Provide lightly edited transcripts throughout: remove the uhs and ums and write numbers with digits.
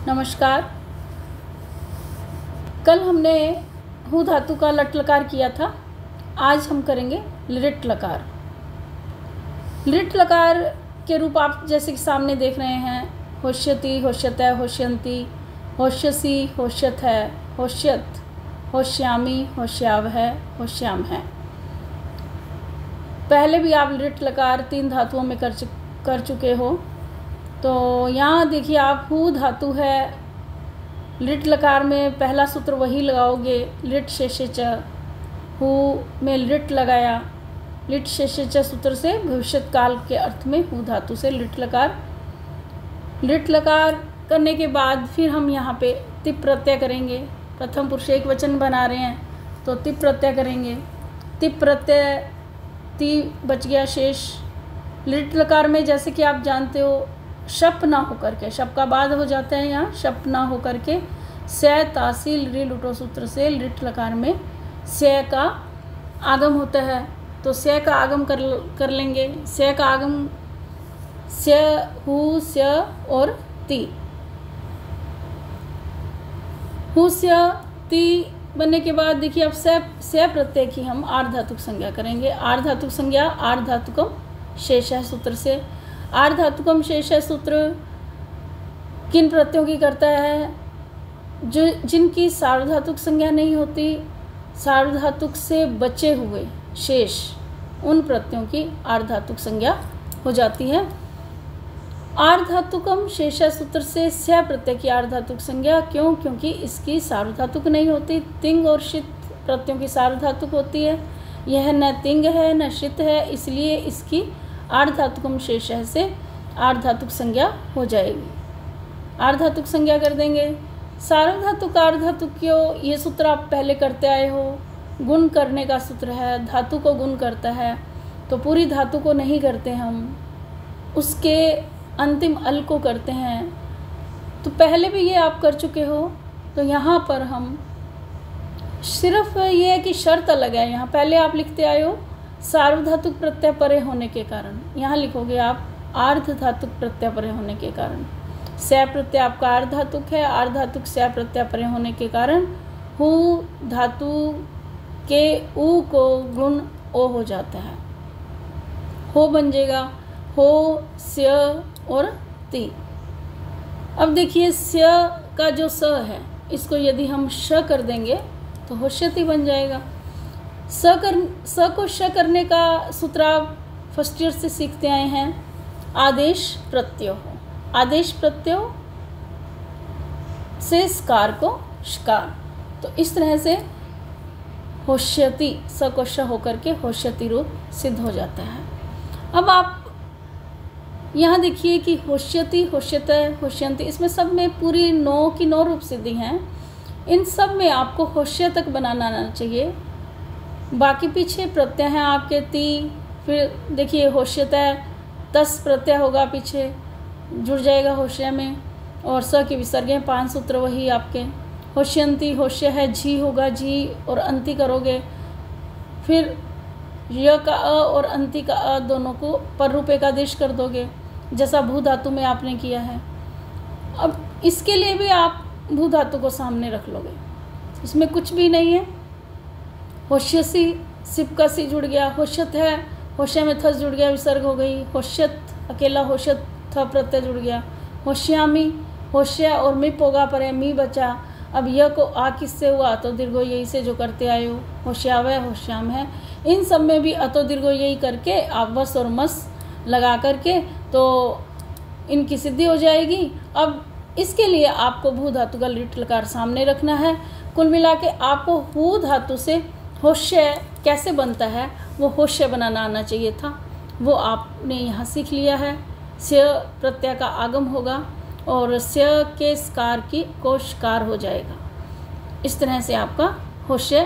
नमस्कार। कल हमने हु धातु का लट लकार किया था। आज हम करेंगे लिट लकार। लिट लकार के रूप आप जैसे कि सामने देख रहे हैं। होश्यति, होश्यतै, होश्यन्ति, होश्यसि, होश्यत है, होश्यत, होश्यामि, होश्याव है, होश्याम है। पहले भी आप लिट लकार 3 धातुओं में कर चुके हो। तो यहाँ देखिए आप हु धातु है। लिट लकार में पहला सूत्र वही लगाओगे, लिट शेषे च। हु में लिट लगाया, लिट शेषे च सूत्र से भविष्यत काल के अर्थ में हु धातु से लिट लकार करने के बाद फिर हम यहाँ पे तिप प्रत्यय करेंगे। प्रथम पुरुष एक वचन बना रहे हैं तो तिप प्रत्यय करेंगे। तिप प्रत्यय ती बच गया शेष। लिट लकार में जैसे कि आप जानते हो शप ना होकर के, शप का बाद हो जाता है, यहाँ शप ना होकर के से तासील रि लुटो सूत्र से लिट लकार में से का आगम होता है। तो से का आगम कर लेंगे। से का आगम से, हु, स्य और ती। हु, स्य, ती बनने के बाद देखिए अब से प्रत्यय की हम आर्ध धातुक संज्ञा करेंगे। आर्ध धातुक संज्ञा आर्ध धातुकम शेष है सूत्र से। आर्ध धातुकम शेष है सूत्र किन प्रत्ययों की करता है? जो जिनकी सार्वधातुक संज्ञा नहीं होती, सार्वधातुक से बचे हुए शेष, उन प्रत्ययों की आर्ध धातुक संज्ञा हो जाती है। आर्ध धातुकम शेष है सूत्र से स्य प्रत्यय की आर्ध धातुक संज्ञा। क्यों? क्योंकि इसकी सार्वधातुक नहीं होती। तिंग और शित प्रत्ययों की सार्वधातुक होती है। यह न तिंग है न शित है, इसलिए इसकी आर्ध धातुकम शेष है से आर्ध धातुक संज्ञा हो जाएगी। आर्ध धातुक संज्ञा कर देंगे। सार्वधातुक आर्ध धातुक क्यों? ये सूत्र आप पहले करते आए हो। गुण करने का सूत्र है, धातु को गुण करता है। तो पूरी धातु को नहीं करते हम, उसके अंतिम अल को करते हैं। तो पहले भी ये आप कर चुके हो। तो यहाँ पर हम सिर्फ ये है कि शर्त अलग है। यहाँ पहले आप लिखते आए हो सार्वधातुक प्रत्यय परे होने के कारण, यहाँ लिखोगे आप आर्ध धातुक प्रत्यय परे होने के कारण। से प्रत्यय आपका आर्ध धातुक है, आर्ध धातुक से प्रत्यय परे होने के कारण हु धातु के उ को गुण ओ हो जाता है, हो बन जाएगा। हो, स्य और ती। अब देखिए स्य का जो स है, इसको यदि हम श कर देंगे तो होश्यति बन जाएगा। स को श करने का सूत्र आप फर्स्ट ईयर से सीखते आए हैं। आदेश प्रत्यय हो, आदेश प्रत्यय से स्कार को शकार। तो इस तरह से होश्यति, स को श होकर के होश्यति रूप सिद्ध हो जाता है। अब आप यहाँ देखिए कि होश्यति, होश्यतै, होश्यन्ति, इसमें सब में पूरी 9 की 9 रूप सिद्धि हैं। इन सब में आपको होश्य तक बनाना आना चाहिए। बाकी पीछे प्रत्यय हैं आपके ती, फिर देखिए होश्यतै, तस प्रत्यय होगा पीछे, जुड़ जाएगा होश्य में। और स की विसर्ग हैं 5 सूत्र वही आपके। होश्यन्ति, होश्य है, झी होगा, झी और अंति करोगे। फिर य का अ और अंति का अ दोनों को पर रूप एकादेश कर दोगे, जैसा भू धातु में आपने किया है। अब इसके लिए भी आप भू धातु को सामने रख लोगे, इसमें कुछ भी नहीं है। होश्यसी, सिप का सी जुड़ गया। होश्यत है, होश्य में थस जुड़ गया, विसर्ग हो गई। होश्यत, अकेला होश्यत थ प्रत्यय जुड़ गया। होश्यामी, होश्य और मिप होगा पर है, मी बचा। अब यह को आ किससे हुआ? अतो दीर्घो यही से जो करते आए हो। होश्याव है, होश्याम है, इन सब में भी अतो दीर्घो यही करके आप वस और मस लगा करके तो इनकी सिद्धि हो जाएगी। अब इसके लिए आपको भू धातु का लिट लकार सामने रखना है। कुल मिला के आपको हु धातु से होश्य कैसे बनता है वो होश्य बनाना आना चाहिए था, वो आपने यहाँ सीख लिया है। स्य प्रत्यय का आगम होगा और स्य के स्कार की को शकार हो जाएगा। इस तरह से आपका होश्य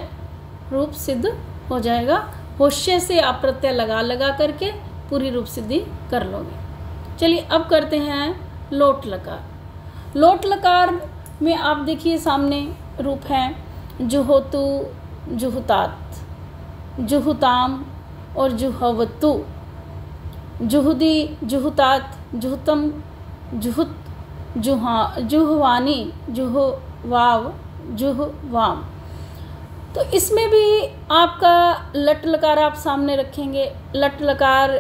रूप सिद्ध हो जाएगा। होश्य से आप प्रत्यय लगा करके पूरी रूप सिद्धि कर लोगे। चलिए अब करते हैं लोट लकार। लोट लकार में आप देखिए सामने रूप हैं जुहोतु, जुहुतात, जुहुताम और जुहवतु। जुहुदी, जुहुतात, जुहुतम, जुहुत जुहवानी, जुहवाव, जुहवाम। तो इसमें भी आपका लट लकार आप सामने रखेंगे। लट लकार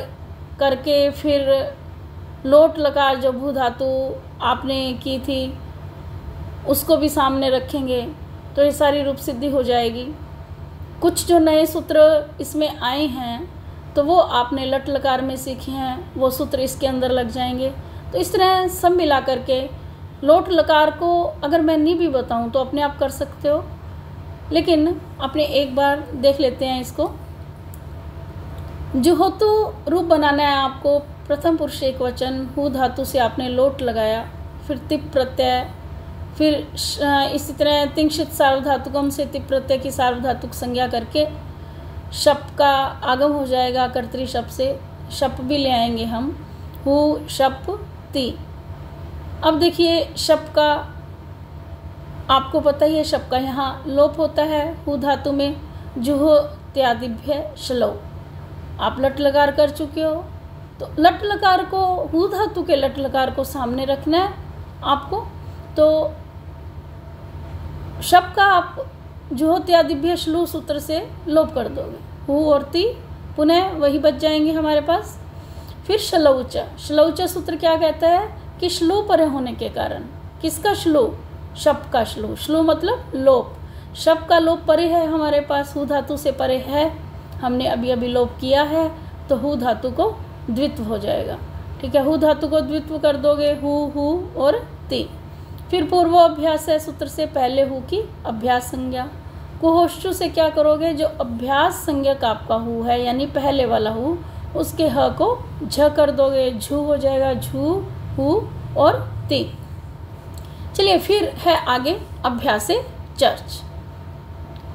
करके फिर लोट लकार जो भू धातु आपने की थी उसको भी सामने रखेंगे, तो ये सारी रूप सिद्धि हो जाएगी। कुछ जो नए सूत्र इसमें आए हैं तो वो आपने लट लकार में सीखे हैं, वो सूत्र इसके अंदर लग जाएंगे। तो इस तरह सब मिला करके लोट लकार को अगर मैं नहीं भी बताऊं तो अपने आप कर सकते हो, लेकिन अपने एक बार देख लेते हैं इसको। जुहोतु रूप बनाना है आपको। प्रथम पुरुष एक वचन, हु धातु से आपने लोट लगाया, फिर तिप प्रत्यय, फिर इसी तरह तिंशित सार्वधातुकम से तिप प्रत्यय की सार्वधातुक संज्ञा करके शप का आगम हो जाएगा। कर्तरी शप से शप भी ले आएंगे हम, हु शप ती। अब देखिए शप का आपको पता ही है, शप का यहाँ लोप होता है हु धातु में, जुहो त्यादिभ्य श्लो। आप लट लकार कर चुके हो, तो लट लकार को, हु धातु के लट लकार को सामने रखना है आपको। तो शप का आप जुहो त्यादिभ्य श्लू सूत्र से लोप कर दोगे, हु और ती पुनः वही बच जाएंगे हमारे पास। फिर श्लौच, श्लौच सूत्र क्या कहता है कि श्लू परे होने के कारण, किसका श्लू? शप का श्लू। श्लू मतलब लोप। शप का लोप परे है हमारे पास, हु धातु से परे है, हमने अभी अभी लोप किया है, तो हु धातु को द्वित्व हो जाएगा। ठीक है, हु धातु को द्वित्व कर दोगे, हु और ती। फिर पूर्व अभ्यास है सूत्र से पहले हु की अभ्यास संज्ञा। कुहोष्टु से क्या करोगे? जो अभ्यास संज्ञक आपका हु है, यानी पहले वाला हु, उसके ह को झ कर दोगे, झू हो जाएगा, झू, हु और ती। चलिए फिर है आगे अभ्यासे चर्च।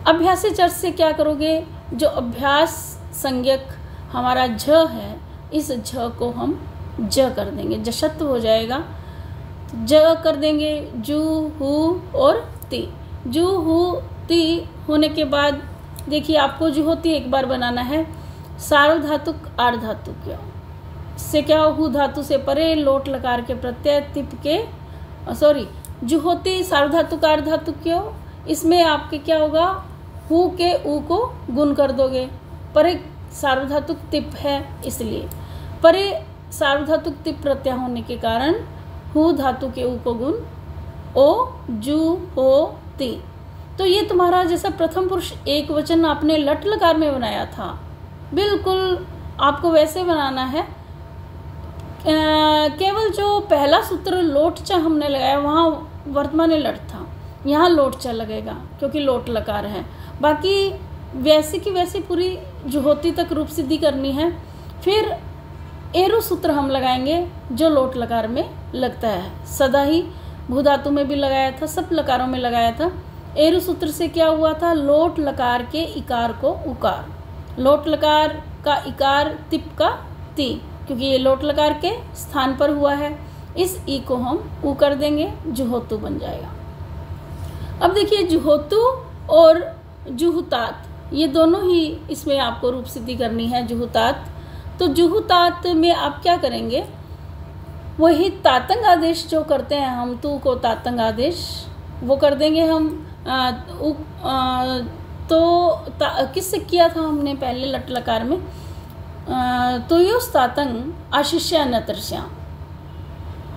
अभ्यासे चर्च से क्या करोगे? जो अभ्यास संज्ञक हमारा झ है, इस झ को हम ज कर देंगे, जशत्व हो जाएगा, ज कर देंगे, जू, हु और ती। जू, हु, ती होने के बाद देखिए आपको जुहोती एक बार बनाना है। सार्वधातुक आर्धातुक, इससे क्या हो? हु धातु से परे लोट लकार के प्रत्यय तिप के जुहोती सार्वधातुक आर्धातुक क्यों? इसमें आपके क्या होगा? हु के उ को गुण कर दोगे, परे सार्वधातुक तिप है इसलिए, परे सार्वधातुक तिप प्रत्यय होने के कारण हु धातु के उ को गुण ओ, जू, हो, ती। तो ये तुम्हारा जैसा प्रथम पुरुष एक वचन आपने लट लकार में बनाया था, बिल्कुल आपको वैसे बनाना है। केवल जो पहला सूत्र लोट चा हमने लगाया वहाँ वर्तमान लट था, यहाँ लोट चा लगेगा क्योंकि लोट लकार है। बाकी वैसे की वैसी पूरी जुहोती तक रूप सिद्धि करनी है। फिर एरु सूत्र हम लगाएंगे जो लोट लकार में लगता है, सदा ही भू धातु में भी लगाया था, सब लकारों में लगाया था। एरु सूत्र से क्या हुआ था? लोट लकार के इकार को उकार, लोट लकार का इकार तिप का ती, क्योंकि ये लोट लकार के स्थान पर हुआ है, इस ई को हम उ कर देंगे, जुहोतु बन जाएगा। अब देखिए जुहोतु और जुहुतात, ये दोनों ही इसमें आपको रूप सिद्धि करनी है। जुहुतात, तो जुहुतात में आप क्या करेंगे? वही तातंग आदेश जो करते हैं हम, तू को तातंग आदेश वो कर देंगे हम। किससे किया था हमने पहले लट लकार में? तुयोस तातंग आशिष्य नतरश्याम,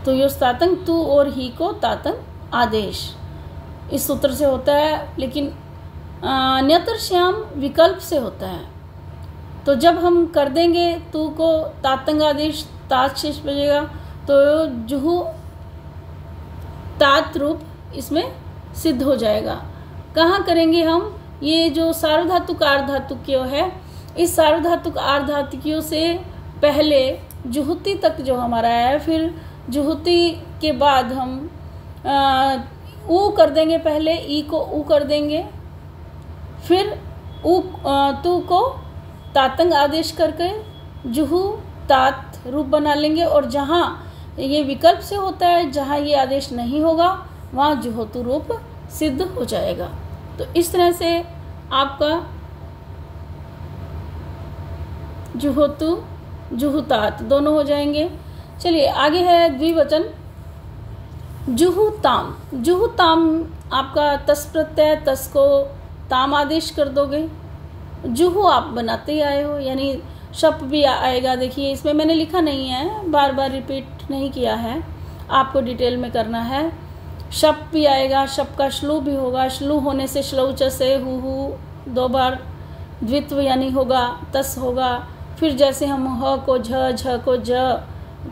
तुयोस तातंग, तू और ही को तातंग आदेश इस सूत्र से होता है, लेकिन न्यतरश्याम विकल्प से होता है। तो जब हम कर देंगे तू को तातंग आदेश, तात शेष बजेगा, तो जुहु तात रूप इसमें सिद्ध हो जाएगा। कहाँ करेंगे हम? ये जो सार्वधातुक आर्धातुक्यों है, इस सार्वधातुक आर्धातुक्यों से पहले जुहुती तक जो हमारा है, फिर जुहुती के बाद हम ऊ कर देंगे, पहले ई को ऊ कर देंगे, फिर ऊ तू को तातंग आदेश करके जुहू तात रूप बना लेंगे, और जहाँ ये विकल्प से होता है, जहाँ ये आदेश नहीं होगा, वहाँ जुहोतु रूप सिद्ध हो जाएगा। तो इस तरह से आपका जुहोतु जुहुतात दोनों हो जाएंगे। चलिए आगे है द्विवचन। जुहू ताम, जुहू ताम आपका तस प्रत्यय, तस को ताम आदेश कर दोगे। जुहू आप बनाते ही आए हो, यानी शप भी आएगा। देखिए इसमें मैंने लिखा नहीं है, बार बार रिपीट नहीं किया है, आपको डिटेल में करना है। शप भी आएगा, शप का श्लू भी होगा, श्लू होने से श्लौच से हु 2 बार द्वित्व यानी होगा, तस होगा। फिर जैसे हम ह को झ को ज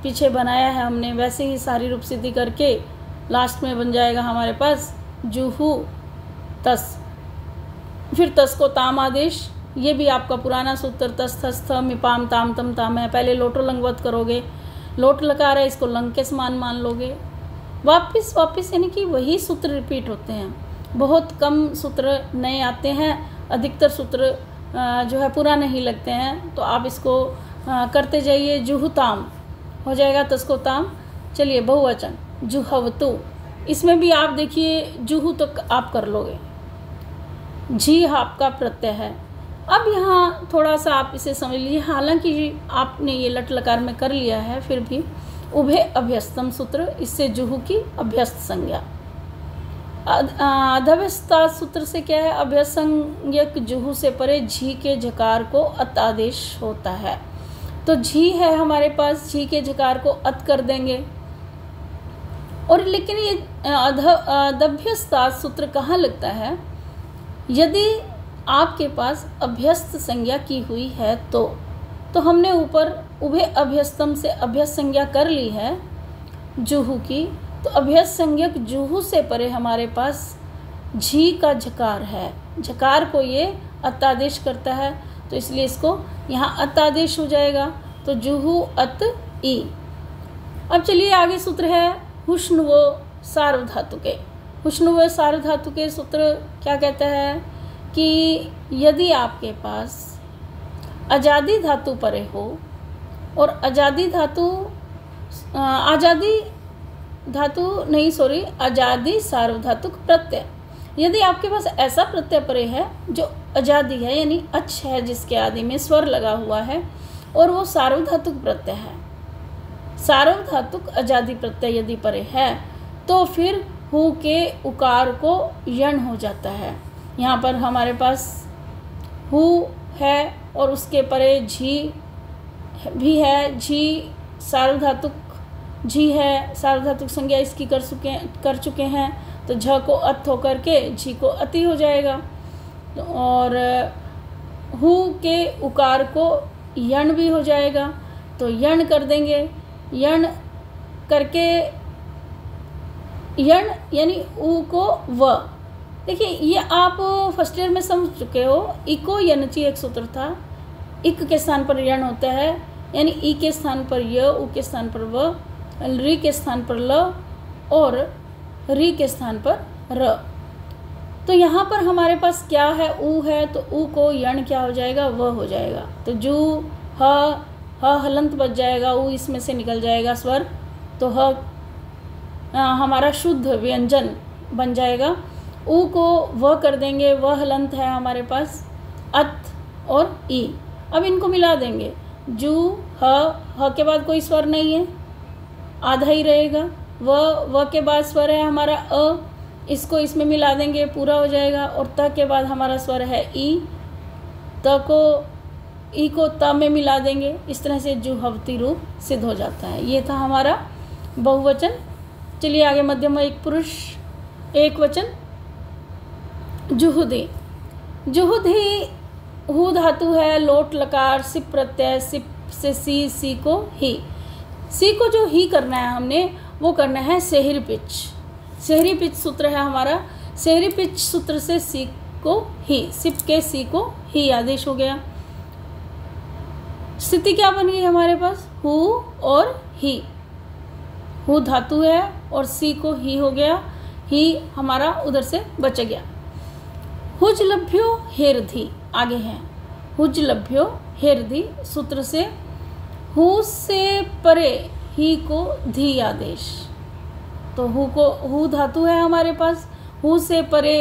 पीछे बनाया है हमने, वैसे ही सारी रूप सिद्धि करके लास्ट में बन जाएगा हमारे पास जुहू तस। फिर तस को ताम आदेश, ये भी आपका पुराना सूत्र तस थस थ मिपाम ताम तम ताम है। पहले लोटो लंगवत करोगे, लोट लकार है, इसको लंग के समान मान लोगे। वापिस यानी कि वही सूत्र रिपीट होते हैं, बहुत कम सूत्र नए आते हैं, अधिकतर सूत्र जो है पुराने ही लगते हैं। तो आप इसको करते जाइए। जुहू ताम हो जाएगा, तस को ताम। चलिए बहुवचन जुहवतु, इसमें भी आप देखिए जुहू तक आप कर लोगे, झी आपका प्रत्यय है। अब यहाँ थोड़ा सा आप इसे समझ लीजिए, हालांकि आपने ये लट लकार में कर लिया है, फिर भी उभय अभ्यस्तम सूत्र, इससे जुहू की अभ्यस्त संज्ञा। अध्यवस्था सूत्र से क्या है, अभ्यस्त संज्ञक जुहू से परे झी के झकार को अत आदेश होता है। तो झी है हमारे पास, झी के झकार को अत कर देंगे। और लेकिन ये अध्यवस्था सूत्र कहाँ लगता है, यदि आपके पास अभ्यस्त संज्ञा की हुई है तो हमने ऊपर उभय अभ्यस्तम से अभ्यस्त संज्ञा कर ली है जुहू की, तो अभ्यस्त संज्ञक जुहू से परे हमारे पास झी का झकार है, झकार को ये अतादेश करता है, तो इसलिए इसको यहाँ अतादेश हो जाएगा। तो जुहू अत ई। अब चलिए आगे सूत्र है हुष्ण वो सार्वधातुके। हुष्ण वो सार्वधातुके सूत्र क्या कहता है कि यदि आपके पास अजादी धातु परे हो और अजादी सार्वधातुक प्रत्यय, यदि आपके पास ऐसा प्रत्यय परे है जो अजादी है यानी अच्छ है, जिसके आदि में स्वर लगा हुआ है और वो सार्वधातुक प्रत्यय है, सार्वधातुक अजादी प्रत्यय यदि परे है, तो फिर हु के उकार को यण हो जाता है। यहाँ पर हमारे पास हु है और उसके परे झी भी है, झी सार्वधातुक झी है, सार्वधातुक संज्ञा इसकी कर चुके हैं, तो झ को अत होकर के झी को अति हो जाएगा। और हु के उकार को यण भी हो जाएगा, तो यण कर देंगे। यण करके यण यानी उ को व। देखिए ये आप फर्स्ट ईयर में समझ चुके हो, इको यनची एक सूत्र था, इक के स्थान पर यण होता है, यानी ई के स्थान पर य, उ के स्थान पर व, री के स्थान पर ल और री के स्थान पर र। तो यहाँ पर हमारे पास क्या है, उ है, तो उ को यण क्या हो जाएगा, व हो जाएगा। तो जू ह हलंत बच जाएगा, उ इसमें से निकल जाएगा स्वर, तो ह हमारा शुद्ध व्यंजन बन जाएगा। उ को व कर देंगे, व हलंत है हमारे पास, अत और ई। अब इनको मिला देंगे, जू ह के बाद कोई स्वर नहीं है, आधा ही रहेगा। व के बाद स्वर है हमारा अ, इसको इसमें मिला देंगे, पूरा हो जाएगा। और त के बाद हमारा स्वर है ई, त को ई को त में मिला देंगे, इस तरह से जुहवती रूप सिद्ध हो जाता है। ये था हमारा बहुवचन। चलिए आगे मध्यम एक पुरुष एक वचन जुहुदी। जुहुदी हु धातु है, लोट लकार, सिप प्रत्यय, सिप से सी को ही। सी को जो ही करना है हमने, वो करना है सेहरी पिच। सेहरी पिच सूत्र है हमारा, सेहरी पिच सूत्र से सी को ही, सिप के सी को ही आदेश हो गया। स्थिति क्या बन गई हमारे पास, हु और ही। हु धातु है और सी को ही हो गया, ही हमारा उधर से बच गया। हुजलभ्यो हेरधि आगे है, हुजलभ्यो हेरधि सूत्र से हु से परे ही को धी आदेश। तो हु धातु है हमारे पास, हु से परे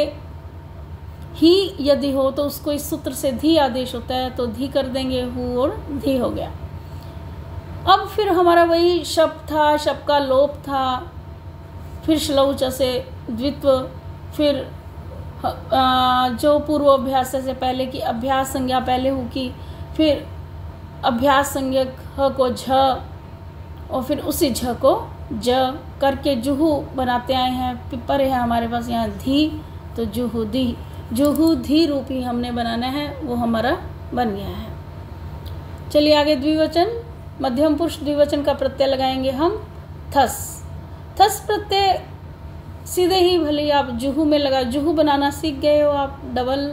ही यदि हो तो उसको इस सूत्र से धी आदेश होता है, तो धी कर देंगे, हु और धी हो गया। अब फिर हमारा वही शप था, शप का लोप था, फिर श्लौच से द्वित्व, फिर जो पूर्व अभ्यास से पहले की अभ्यास संज्ञा पहले हु की, फिर अभ्यास संज्ञक ह को झ और फिर उसी झ को ज करके जुहू बनाते आए हैं। पिपर है हमारे पास यहाँ धी, तो जुहूदी, जुहूधी रूप ही हमने बनाना है, वो हमारा बन गया है। चलिए आगे द्विवचन, मध्यम पुरुष द्विवचन का प्रत्यय लगाएंगे हम थस। थस प्रत्यय सीधे ही भले ही आप जुहू में लगा, जुहू बनाना सीख गए हो आप, डबल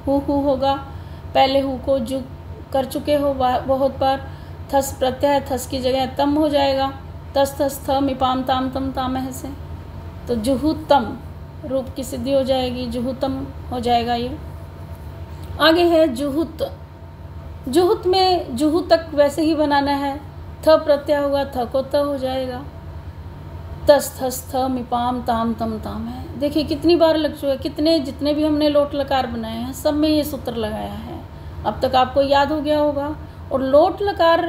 हु होगा, पहले हु को जु कर चुके हो बहुत बार। थस प्रत्यय, थस की जगह तम हो जाएगा, तस थस थ मिपाम ताम तम तामह से, तो जुहूतम रूप की सिद्धि हो जाएगी, जुहूतम हो जाएगा ये। आगे है जुहुत। जुहुत में जुहू तक वैसे ही बनाना है, थ प्रत्यय होगा, थ को त हो जाएगा, तस थस थ मिपाम ताम तम ताम है। देखिए कितनी बार लग चुका है, कितने जितने भी हमने लोट लकार बनाए हैं सब में ये सूत्र लगाया है, अब तक आपको याद हो गया होगा। और लोट लकार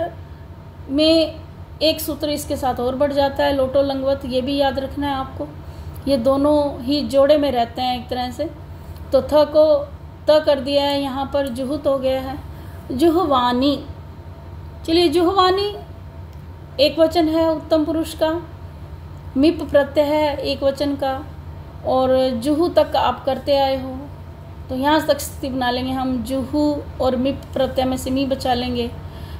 में एक सूत्र इसके साथ और बढ़ जाता है, लोटो लंगवत, ये भी याद रखना है आपको, ये दोनों ही जोड़े में रहते हैं एक तरह से। तो थ को त कर दिया है, यहाँ पर जुहुत हो गया है, जुहवानी। चलिए जुहवानी एक वचन है उत्तम पुरुष का, मिप प्रत्यय है एक वचन का, और जुहू तक आप करते आए हो, तो यहाँ तक स्थिति बना लेंगे हम, जुहू और मिप प्रत्यय में से मी बचा लेंगे।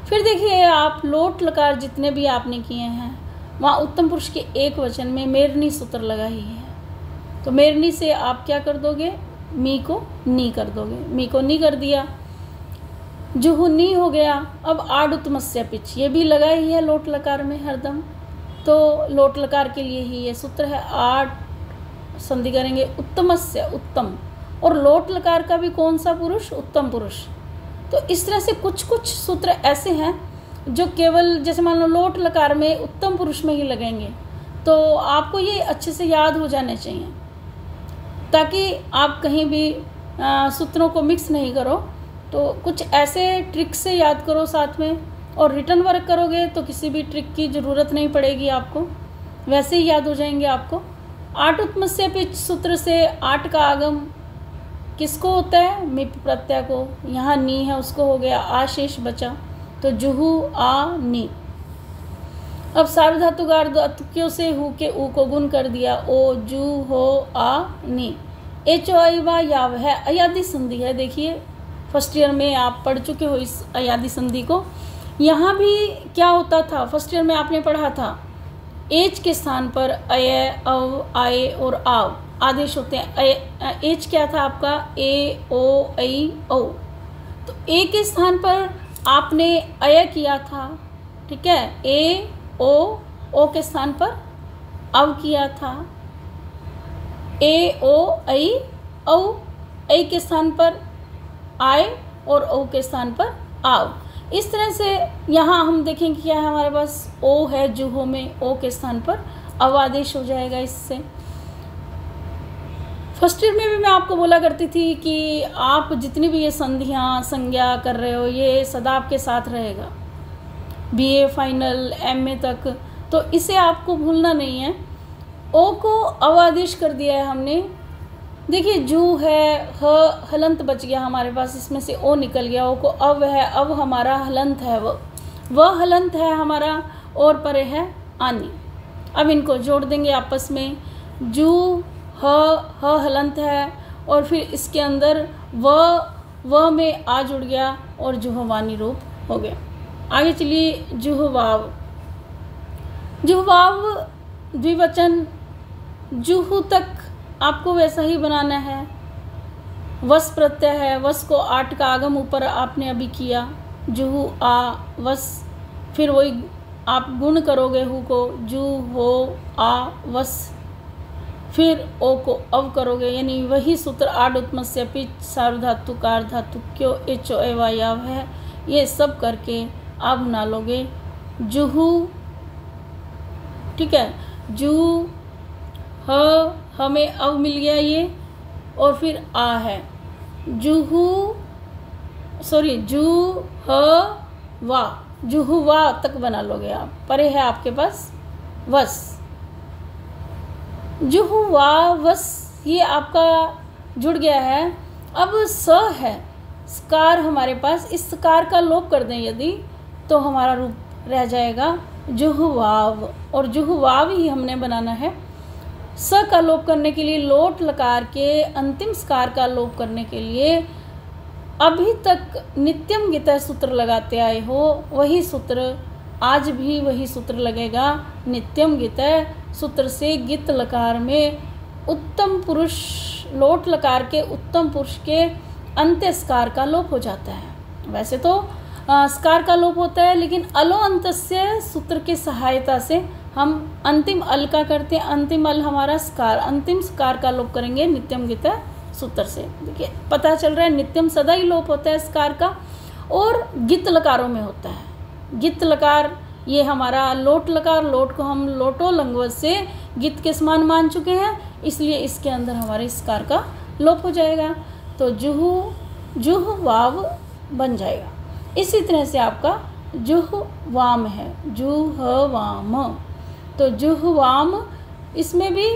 फिर देखिए आप लोट लकार जितने भी आपने किए हैं वहाँ उत्तम पुरुष के एक वचन में मेरनी सूत्र लगा ही है, तो मेरनी से आप क्या कर दोगे, मी को नी कर दोगे, मी को नी कर दिया, जुहू नी हो गया। अब आड उत्तमस्य पिच, ये भी लगा ही है लोट लकार में हरदम, तो लोट लकार के लिए ही ये सूत्र है, आड संधि करेंगे उत्तमस्य उत्तम, और लोट लकार का भी कौन सा पुरुष, उत्तम पुरुष। तो इस तरह से कुछ कुछ सूत्र ऐसे हैं जो केवल जैसे मान लो लोट लकार में उत्तम पुरुष में ही लगेंगे, तो आपको ये अच्छे से याद हो जाने चाहिए ताकि आप कहीं भी सूत्रों को मिक्स नहीं करो। तो कुछ ऐसे ट्रिक से याद करो साथ में, और रिटर्न वर्क करोगे तो किसी भी ट्रिक की ज़रूरत नहीं पड़ेगी आपको, वैसे ही याद हो जाएंगे आपको। आठ उत्मस्य पिच सूत्र से आठ का आगम किसको होता है, मिप प्रत्यय को, यहाँ नी है उसको हो गया, आशेष बचा, तो जुहू आ नी। अब सार्वधातुकार धातुक्यों से हु के ऊ को गुण कर दिया, ओ जू हो आ नी। एच ओ आई वा याव है, अयादी संधि है, देखिए फर्स्ट ईयर में आप पढ़ चुके हो इस अयादी संधि को। यहाँ भी क्या होता था, फर्स्ट ईयर में आपने पढ़ा था, एच के स्थान पर अय अव आए और आव आदेश होते हैं। एच क्या था आपका, ए ओ ऐ औ, तो ए के स्थान पर आपने अय किया था, ठीक है, ए ओ के स्थान पर अव किया था, ए ओ ऐ औ, ऐ के स्थान पर आए और ओ के स्थान पर आव। इस तरह से यहाँ हम देखेंगे क्या है हमारे पास, ओ है जुहो में, ओ के स्थान पर अव आदेश हो जाएगा इससे। फर्स्ट ईयर में भी मैं आपको बोला करती थी कि आप जितनी भी ये संधियाँ संज्ञा कर रहे हो ये सदा आपके साथ रहेगा, बीए फाइनल एमए तक, तो इसे आपको भूलना नहीं है। ओ को अव आदेश कर दिया है हमने, देखिए जू है, ह हलंत बच गया हमारे पास, इसमें से ओ निकल गया, ओ को अव है, अब हमारा हलंत है, वह हलंत है हमारा, और परे है आनी। अब इनको जोड़ देंगे आपस में, जू ह हलंत है, और फिर इसके अंदर व में आ जुड़ गया और जुहवानी रूप हो गया। आगे चलिए जुहवाव। जुहवाव द्विवचन, जुहू तक आपको वैसा ही बनाना है, वस प्रत्यय है, वस को आठ का आगम ऊपर आपने अभी किया, जुहू आ वस, फिर वही आप गुण करोगे हु को, जू हो आ वस, फिर ओ को अव करोगे, यानी वही सूत्र आड उत्मस्य पिच सार्वधातु कार धातु क्यों एच ओ एवा याव है, ये सब करके आप बना लोगे जुहू, ठीक है, जू ह हमें अव मिल गया ये, और फिर आ है, जुहू सॉरी जू ह वा, जुहू वा तक बना लोगे आप, परे है आपके पास वस, जुह्वावस ये आपका जुड़ गया है। अब स है, स्कार हमारे पास, इस स्कार का लोप कर दें यदि तो हमारा रूप रह जाएगा जुह्वाव, और जुह्वाव ही हमने बनाना है। स का लोप करने के लिए, लोट लकार के अंतिम स्कार का लोप करने के लिए अभी तक नित्यम गितः सूत्र लगाते आए हो, वही सूत्र आज भी वही सूत्र लगेगा। नित्यम गितः सूत्र से गित लकार में उत्तम पुरुष, लोट लकार के उत्तम पुरुष के अंत्य स्कार का लोप हो जाता है। वैसे तो स्कार का लोप होता है, लेकिन अलो अंतस्य सूत्र की सहायता से हम अंतिम अल का करते हैं। अंतिम अल हमारा स्कार, अंतिम स्कार का लोप करेंगे नित्यम गितः सूत्र से। देखिए पता चल रहा है नित्यम सदा ही लोप होता है स्कार का, और गित लकारों में होता है। गित लकार ये हमारा लोट लकार, लोट को हम लोटो लंगवत से गित के समान मान चुके हैं, इसलिए इसके अंदर हमारे स्कार का लोप हो जाएगा, तो जुह्वाव बन जाएगा। इसी तरह से आपका जुह्वाम है, जुह्वाम, तो जुह्वाम इसमें भी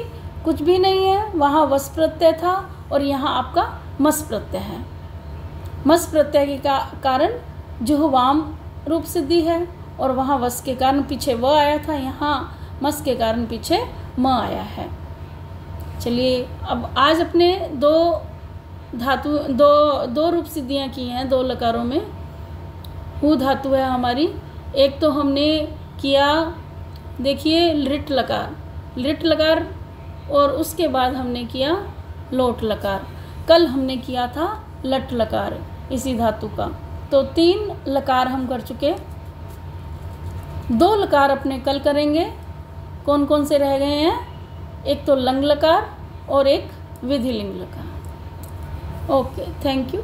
कुछ भी नहीं है, वहाँ वस प्रत्यय था और यहाँ आपका मस प्रत्यय है। मस प्रत्यय के कारण जुह्वाम रूप सिद्धि है, और वहाँ वस के कारण पीछे व आया था, यहाँ मस के कारण पीछे म आया है। चलिए अब आज अपने दो रूप सिद्धियाँ की हैं दो लकारों में। हु धातु है हमारी, एक तो हमने किया देखिए लिट लकार, और उसके बाद हमने किया लोट लकार। कल हमने किया था लट लकार इसी धातु का, तो 3 लकार हम कर चुके। 2 लकार अपने कल करेंगे। कौन कौन से रह गए हैं? एक तो लंग लकार और एक विधिलिंग लकार। Okay, thank you.